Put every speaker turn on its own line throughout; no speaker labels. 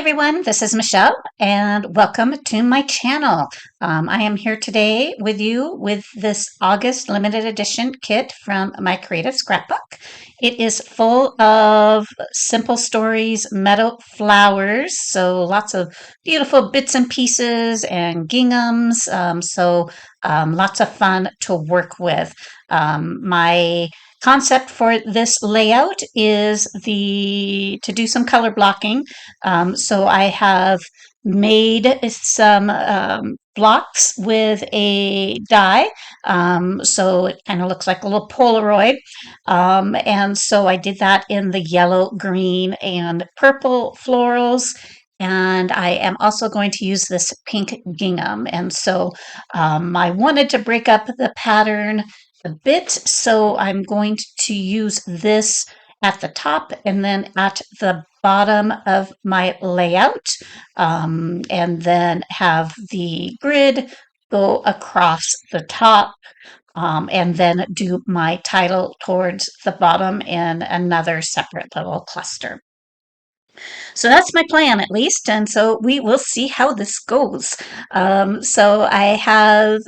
everyone, this is Michelle, and welcome to my channel. I am here today with you with this August limited edition kit from My Creative Scrapbook. It is full of simple stories, meadow flowers, so lots of beautiful bits and pieces and ginghams, lots of fun to work with. My concept for this layout is to do some color blocking. So I have made some blocks with a die. So it kind of looks like a little Polaroid. And so I did that in the yellow, green, and purple florals. And I am also going to use this pink gingham. And so I wanted to break up the pattern a bit. So I'm going to use this at the top and then at the bottom of my layout, and then have the grid go across the top, and then do my title towards the bottom in another separate little cluster. So that's my plan, at least. And so we will see how this goes. So I have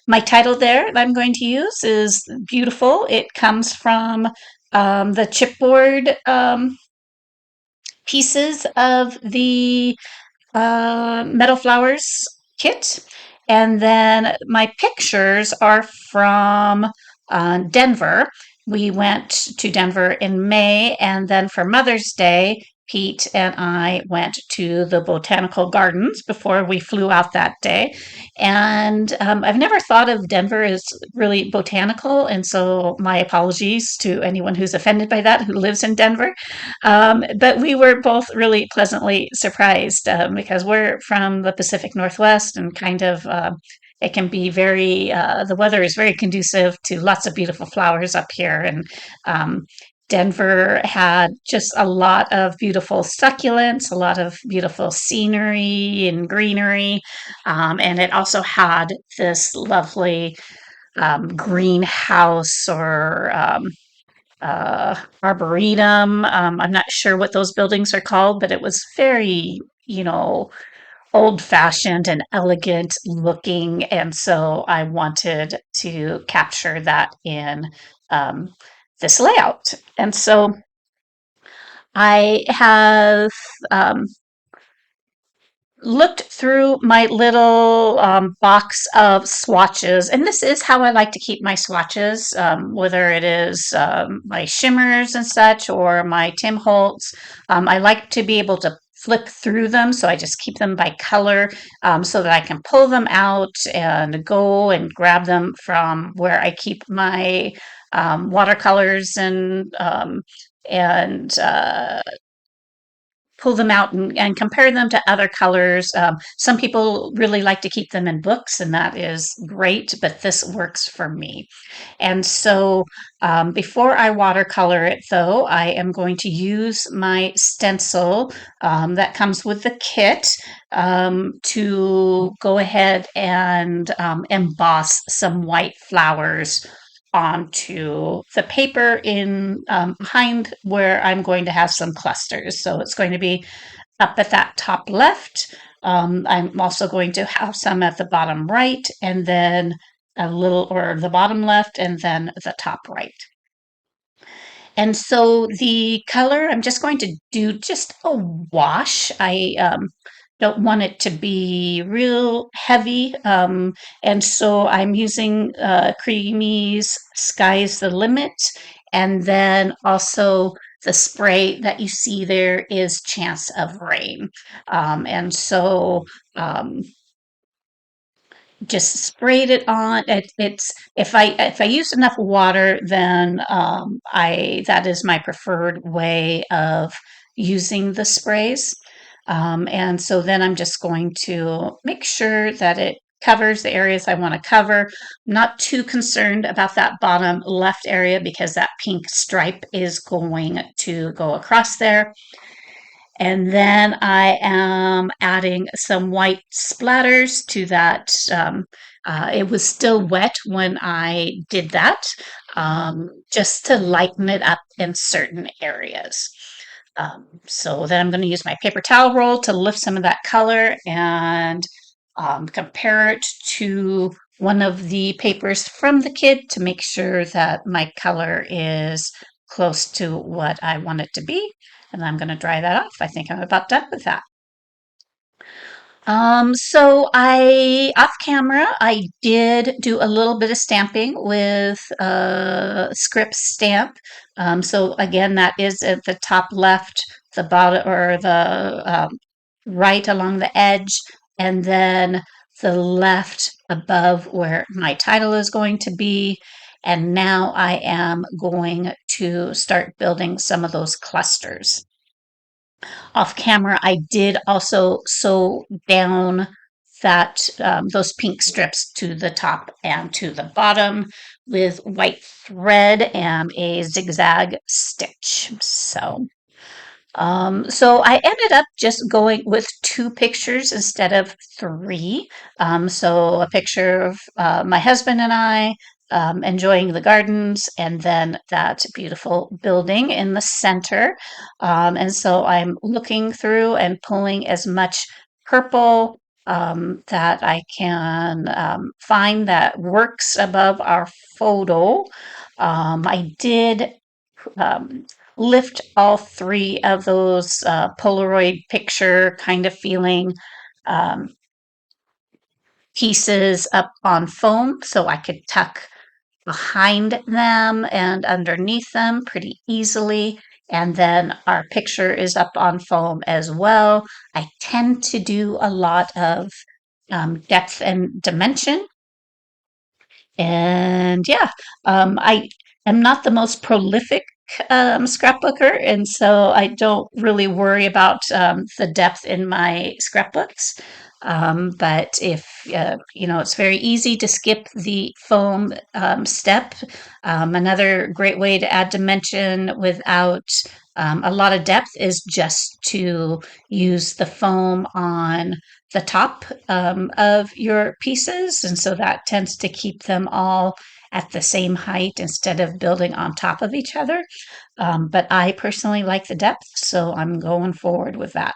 my title there that I'm going to use is beautiful. It comes from the chipboard pieces of the Meadow Flowers kit. And then my pictures are from Denver. We went to Denver in May, and then for Mother's Day, Pete and I went to the botanical gardens before we flew out that day. And I've never thought of Denver as really botanical, and so my apologies to anyone who's offended by that who lives in Denver. But we were both really pleasantly surprised because we're from the Pacific Northwest and it can be the weather is very conducive to lots of beautiful flowers up here. And Denver had just a lot of beautiful succulents, a lot of beautiful scenery and greenery. And it also had this lovely greenhouse or arboretum. I'm not sure what those buildings are called, but it was very, old fashioned and elegant looking. And so I wanted to capture that in um, this layout. And so I have um, looked through my little box of swatches, and this is how I like to keep my swatches, whether it is my shimmers and such or my Tim Holtz. I like to be able to flip through them, so I just keep them by color so that I can pull them out and go and grab them from where I keep my watercolors and pull them out and compare them to other colors. Some people really like to keep them in books, and that is great, but this works for me. And so before I watercolor it, though, I am going to use my stencil that comes with the kit to go ahead and emboss some white flowers onto the paper in behind where I'm going to have some clusters. So it's going to be up at that top left. I'm also going to have some at the bottom right, and then a little, or the bottom left, and then the top right. And so the color, I'm just going to do just a wash. I don't want it to be real heavy. And so I'm using Creamy's Sky's the Limit. And then also the spray that you see there is Chance of Rain. And so just sprayed it on. It's if I use enough water, then I that is my preferred way of using the sprays. And so then I'm just going to make sure that it covers the areas I want to cover. I'm not too concerned about that bottom left area because that pink stripe is going to go across there. And then I am adding some white splatters to that. It was still wet when I did that, just to lighten it up in certain areas. So then I'm going to use my paper towel roll to lift some of that color and compare it to one of the papers from the kit to make sure that my color is close to what I want it to be. And I'm going to dry that off. I think I'm about done with that. So off camera, I did do a little bit of stamping with a script stamp. So again, that is at the top left, the bottom, or the right along the edge, and then the left above where my title is going to be. And now I am going to start building some of those clusters. Off camera, I did also sew down that those pink strips to the top and to the bottom with white thread and a zigzag stitch. So I ended up just going with two pictures instead of three. So a picture of my husband and I enjoying the gardens, and then that beautiful building in the center. And so I'm looking through and pulling as much purple that I can find that works above our photo. I did um, lift all three of those Polaroid picture kind of feeling um, pieces up on foam so I could tuck behind them and underneath them pretty easily. And then our picture is up on foam as well. I tend to do a lot of depth and dimension. And yeah, I am not the most prolific scrapbooker, and so I don't really worry about the depth in my scrapbooks. But if it's very easy to skip the foam step. Another great way to add dimension without a lot of depth is just to use the foam on the top of your pieces. And so that tends to keep them all at the same height instead of building on top of each other. But I personally like the depth, so I'm going forward with that.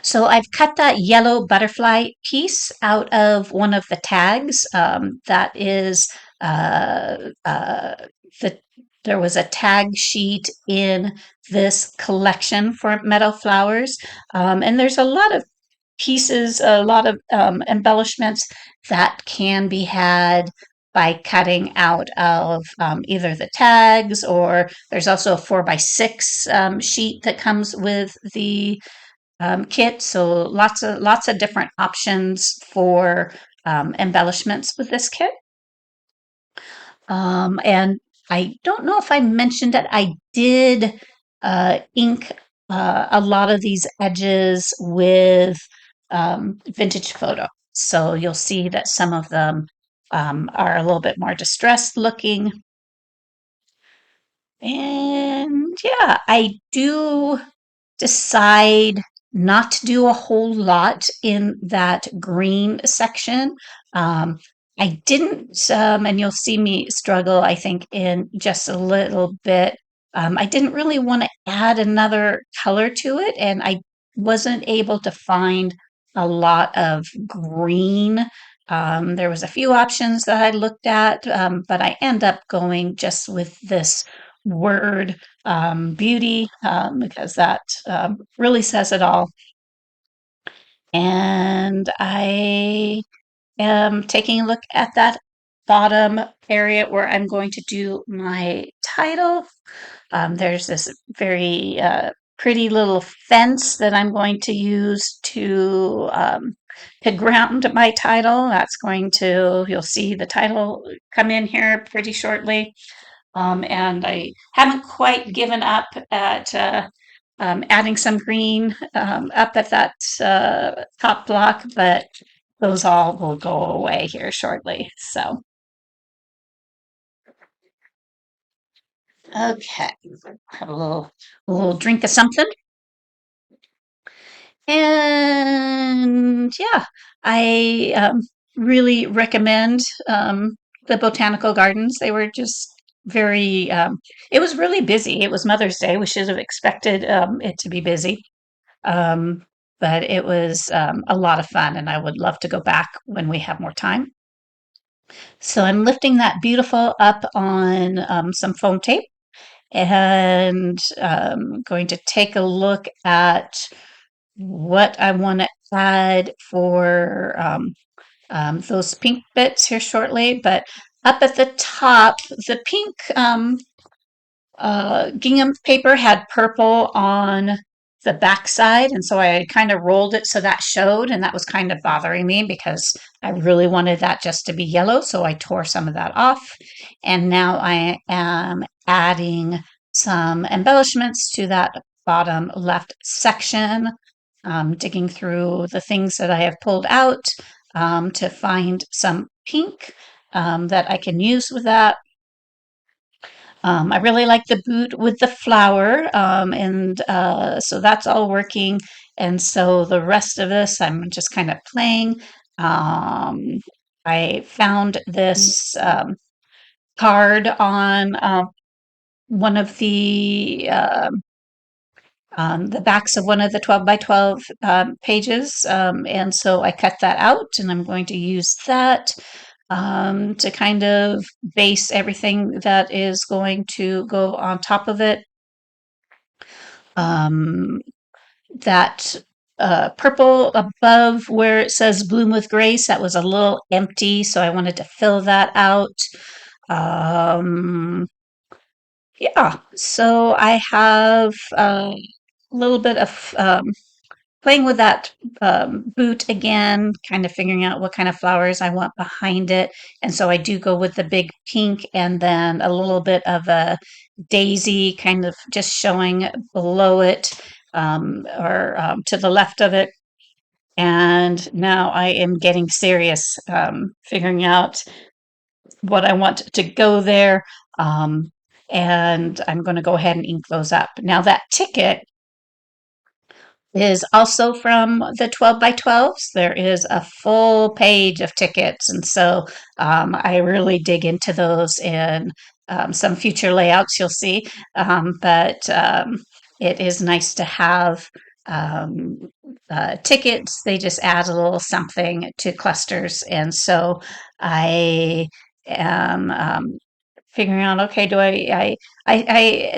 So I've cut that yellow butterfly piece out of one of the tags. That is the there was a tag sheet in this collection for meadow flowers, and there's a lot of pieces, a lot of embellishments that can be had by cutting out of either the tags, or there's also a 4x6 sheet that comes with the kit. So lots of different options for embellishments with this kit. And I don't know if I mentioned it. I did ink a lot of these edges with vintage photo. So you'll see that some of them are a little bit more distressed looking. And yeah, I do decide not to do a whole lot in that green section. Um, I didn't, and you'll see me struggle, I think, in just a little bit. I didn't really want to add another color to it, and I wasn't able to find a lot of green. There was a few options that I looked at, but I end up going just with this word beauty because that really says it all. And I am taking a look at that bottom area where I'm going to do my title. There's this very pretty little fence that I'm going to use to ground my title. You'll see the title come in here pretty shortly. And I haven't quite given up at adding some green up at that top block, but those all will go away here shortly. So, okay, have a little drink of something. And yeah, I really recommend the botanical gardens. They were just very, it was really busy. It was Mother's Day. We should have expected it to be busy. Um, but it was a lot of fun, and I would love to go back when we have more time. So I'm lifting that beautiful up on some foam tape and going to take a look at what I want to add for those pink bits here shortly. But up at the top, the pink gingham paper had purple on the backside, and so I kind of rolled it so that showed, and that was kind of bothering me because I really wanted that just to be yellow, so I tore some of that off. And now I am adding some embellishments to that bottom left section, digging through the things that I have pulled out to find some pink that I can use with that. I really like the boot with the flower, and so that's all working. And so the rest of this, I'm just kind of playing. Um, I found this card on one of the backs of one of the 12 by 12 pages. And so I cut that out, and I'm going to use that to kind of base everything that is going to go on top of it. Um, that purple above where it says Bloom with Grace, that was a little empty, so I wanted to fill that out. Yeah, so I have a little bit of playing with that boot again, kind of figuring out what kind of flowers I want behind it. And so I do go with the big pink and then a little bit of a daisy kind of just showing below it or to the left of it. And now I am getting serious, figuring out what I want to go there. Um, and I'm going to go ahead and ink those up. Now, that ticket is also from the 12 by 12s. There is a full page of tickets. And so I really dig into those in some future layouts you'll see. But it is nice to have um, tickets. They just add a little something to clusters. And so I am figuring out, okay, do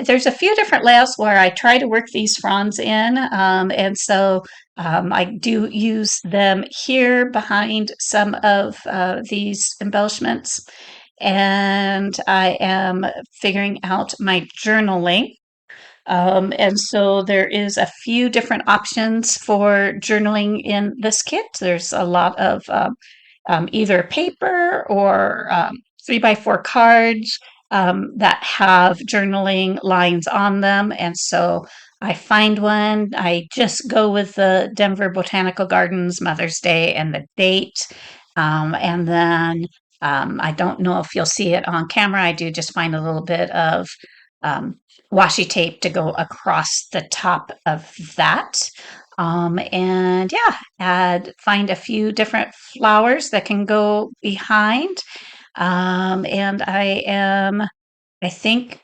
there's a few different layouts where I try to work these fronds in. And so I do use them here behind some of these embellishments. And I am figuring out my journaling. And so there is a few different options for journaling in this kit. There's a lot of either paper or 3x4 cards that have journaling lines on them. And so I find one, I just go with the Denver Botanical Gardens Mother's Day and the date. And then I don't know if you'll see it on camera. I do just find a little bit of um, washi tape to go across the top of that. And yeah, find a few different flowers that can go behind. And I think,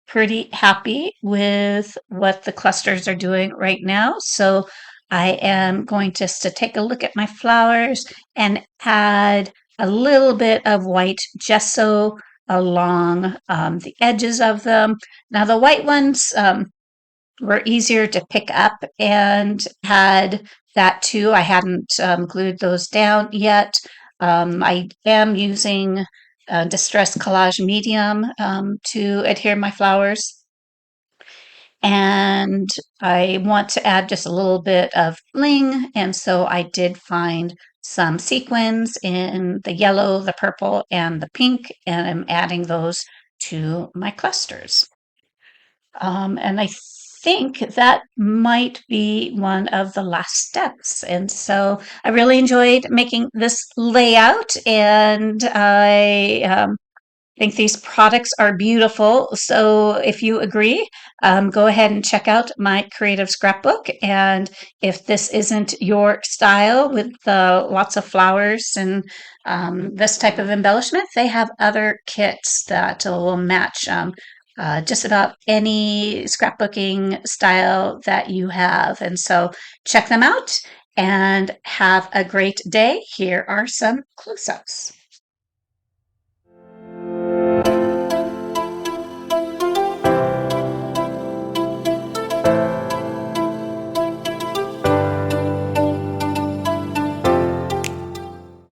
pretty happy with what the clusters are doing right now. So I am going just to take a look at my flowers and add a little bit of white gesso along the edges of them. Now the white ones were easier to pick up and had that too. I hadn't glued those down yet. I am using Distress Collage Medium to adhere my flowers. And I want to add just a little bit of bling. And so I did find some sequins in the yellow, the purple, and the pink, and I'm adding those to my clusters. And I think that might be one of the last steps. And so I really enjoyed making this layout, and I Think these products are beautiful. So if you agree, go ahead and check out My Creative Scrapbook. And if this isn't your style with lots of flowers and this type of embellishment, they have other kits that will match just about any scrapbooking style that you have. And so check them out and have a great day. Here are some close-ups.